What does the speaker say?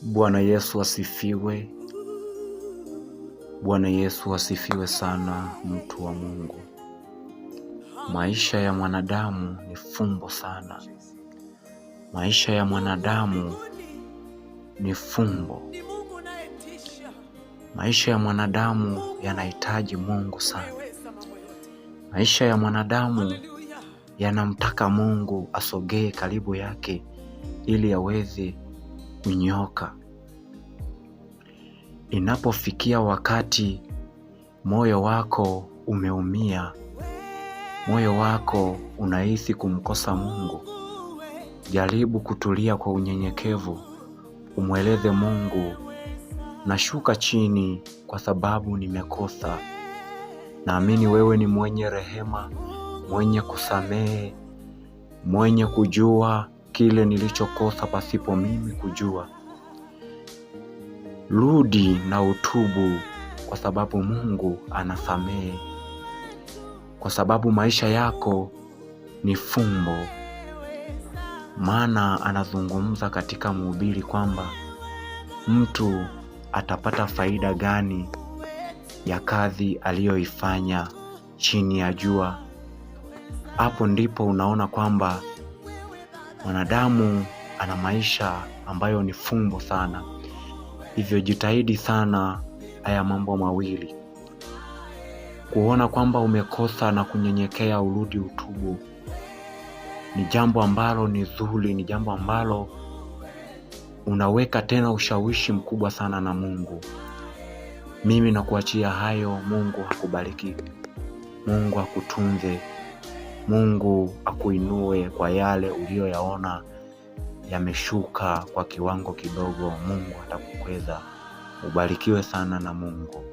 Bwana Yesu asifiwe. Bwana Yesu asifiwe sana, mtu wa Mungu. Maisha ya mwanadamu ni fumbo sana. Maisha ya mwanadamu ni fumbo. Maisha ya mwanadamu yanahitaji Mungu sana. Maisha ya mwanadamu yanamtaka Mungu asogee karibu yake ili aweze kunyoka. Inapofikia wakati moyo wako umeumia, moyo wako unahisi kumkosa Mungu, jaribu kutulia kwa unyenyekevu, umweleze Mungu, nashuka chini kwa sababu nimekosa. Naamini wewe ni mwenye rehema, mwenye kusamehe, mwenye kujua kile nilichokosa pasipo mimi kujua. Rudi na utubu, kwa sababu Mungu anasamehe. Kwa sababu maisha yako ni fumbo. Maana anazungumza katika Mhubiri kwamba mtu atapata faida gani ya kazi aliyoifanya chini ya jua. Hapo ndipo unaona kwamba mwanadamu ana maisha ambayo ni fumbo sana. Hivyo jitahidi sana haya mambo mawili: kuona kwamba umekosa na kunyenyekea, urudi utubu. Ni jambo ambalo ni zuri, ni jambo ambalo unaweka tena ushawishi mkubwa sana na Mungu. Mimi nakuachia hayo. Mungu akubariki, Mungu akutunze, Mungu akuinue kwa yale uliyoyaona yameshuka kwa kiwango kidogo. Mungu atakukweza. Ubarikiwe sana na Mungu.